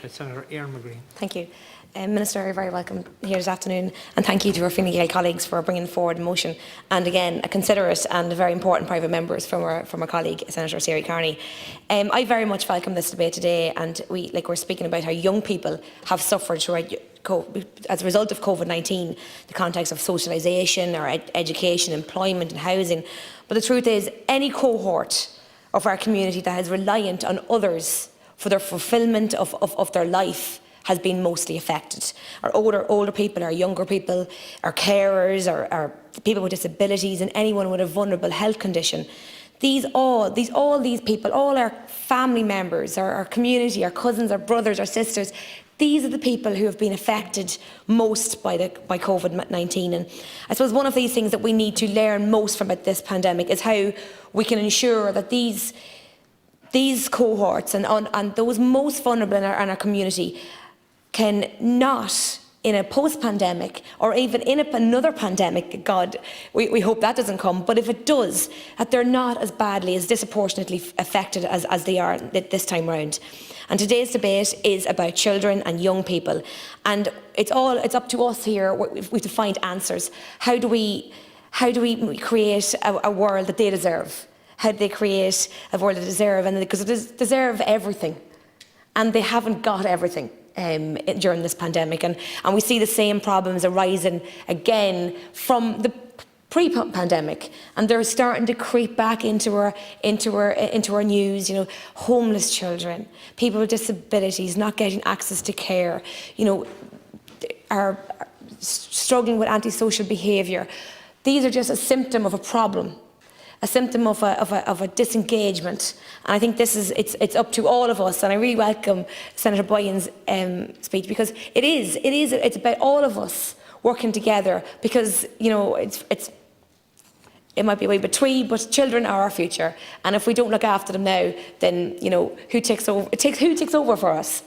Senator Erin McGreehan. Thank you. Minister, you're very welcome here this afternoon, and thank you to our Fine Gael colleagues for bringing forward a motion, and again a considerate and a very important private members from our colleague Senator Sarah Carney. I very much welcome this debate today, and we're speaking about how young people have suffered as a result of COVID-19, the context of socialisation, or education, employment and housing. But the truth is, any cohort of our community that is reliant on others for their fulfilment of their life has been mostly affected. Our older people, our younger people, our carers, our people with disabilities, and anyone with a vulnerable health condition. All these people, all our family members, our community, our cousins, our brothers, our sisters, these are the people who have been affected most by COVID-19. And I suppose one of these things that we need to learn most from this pandemic is how we can ensure that these cohorts and those most vulnerable in our community can not, in a post-pandemic or even in another pandemic, God, we hope that doesn't come, but if it does, that they're not as badly, as disproportionately affected as they are this time round. And today's debate is about children and young people, and it's up to us here. We have to find answers. How do we create a world that they deserve? How do they create a world that they deserve? And because they deserve everything, and they haven't got everything during this pandemic, and we see the same problems arising again from the pre-pandemic, and they're starting to creep back into our news. You know, homeless children, people with disabilities not getting access to care, you know, are struggling with antisocial behaviour. These are just a symptom of a problem, a symptom of a disengagement, and I think it's up to all of us. And I really welcome Senator Boyan's speech, because it's about all of us working together, because you know it might be a wee bit twee, but children are our future, and if we don't look after them now, then you know who takes over for us?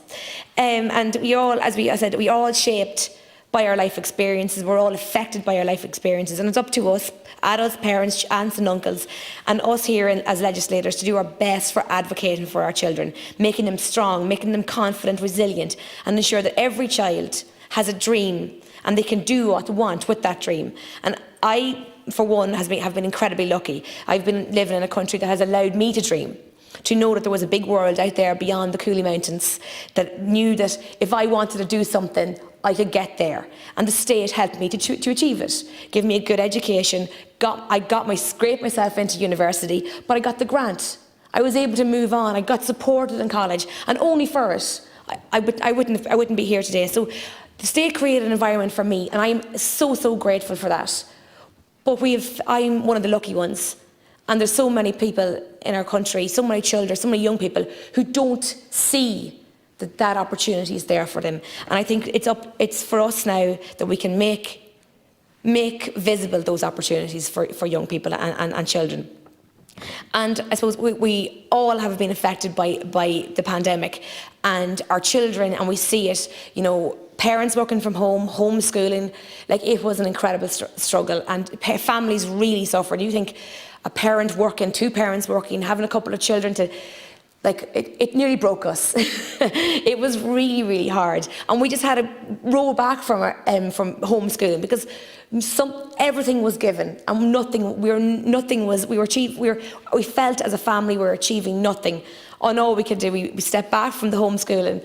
And we all, as I said, we are all shaped by our life experiences. We're all affected by our life experiences, and it's up to us, adults, parents, aunts and uncles, and us here as legislators, to do our best for advocating for our children, making them strong, making them confident, resilient, and ensure that every child has a dream and they can do what they want with that dream. And I, for one, have been incredibly lucky. I've been living in a country that has allowed me to dream, to know that there was a big world out there beyond the Cooley Mountains, that knew that if I wanted to do something, I could get there, and the state helped me to achieve it. Give me a good education. I scraped myself into university, but I got the grant. I was able to move on. I got supported in college, and only for it, I wouldn't be here today. So the state created an environment for me, and I'm so grateful for that. But I'm one of the lucky ones, and there's so many people in our country, so many children, so many young people who don't see that opportunity is there for them. And I think it's for us now that we can make visible those opportunities for young people and children. And I suppose we all have been affected by the pandemic, and our children, and we see it, you know, parents working from home, homeschooling, like it was an incredible struggle, and families really suffered. You think a parent working, two parents working, having a couple of children to, like, it nearly broke us. It was really hard, and we just had to roll back from homeschooling, because everything was given and we felt as a family we were achieving nothing. And all we could do, we stepped back from the homeschooling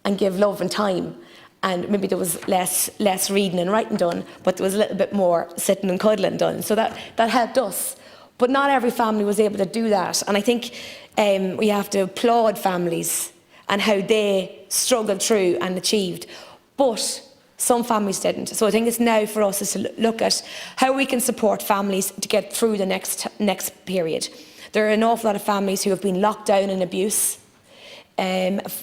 and give love and time. And maybe there was less reading and writing done, but there was a little bit more sitting and cuddling done. So that helped us. But not every family was able to do that. And I think we have to applaud families and how they struggled through and achieved. But some families didn't. So I think it's now for us to look at how we can support families to get through the next period. There are an awful lot of families who have been locked down in abuse.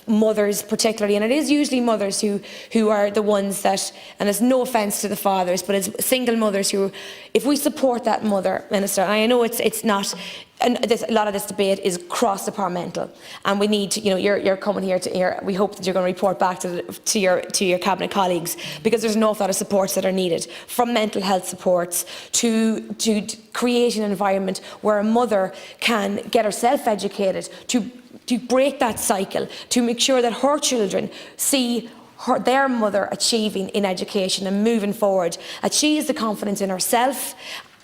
Mothers particularly, and it is usually mothers who are the ones that, and there's no offence to the fathers, but it's single mothers who, if we support that mother, Minister, and I know it's not, and a lot of this debate is cross-departmental, and we need to, you know, you're coming here to hear, we hope that you're going to report back to your cabinet colleagues, because there's an awful lot of supports that are needed, from mental health supports to creating an environment where a mother can get herself educated, to to break that cycle, to make sure that her children see their mother achieving in education and moving forward, that she has the confidence in herself,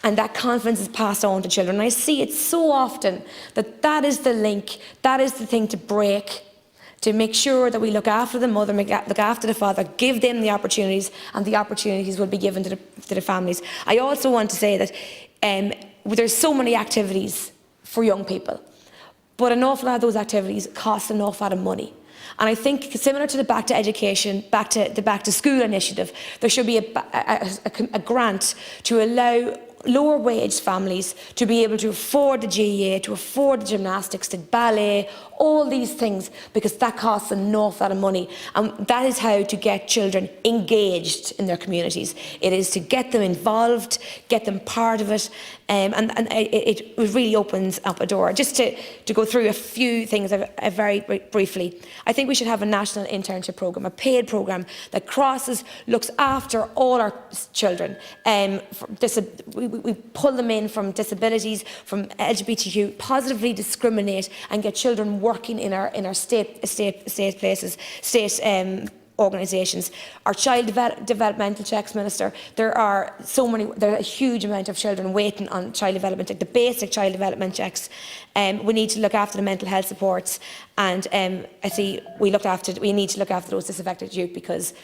and that confidence is passed on to children. And I see it so often that is the link, that is the thing to break, to make sure that we look after the mother, look after the father, give them the opportunities, and the opportunities will be given to the families. I also want to say that there's so many activities for young people, but an awful lot of those activities cost an awful lot of money. And I think, similar to the Back to Education, the Back to School initiative, there should be a grant to allow lower wage families to be able to afford the GEA, to afford the gymnastics, the ballet, all these things, because that costs an awful lot of money. And that is how to get children engaged in their communities. It is to get them involved, get them part of it, and it really opens up a door. Just to go through a few things very briefly, I think we should have a national internship programme, a paid programme that looks after all our children. We pull them in from disabilities, from LGBTQ, positively discriminate and get children working in our state places, state organisations. Our child developmental checks, Minister, there are a huge amount of children waiting on child development, the basic child development checks. We need to look after the mental health supports, and I see we need to look after those disaffected youth, because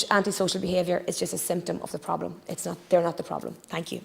antisocial behaviour is just a symptom of the problem. They're not the problem. Thank you.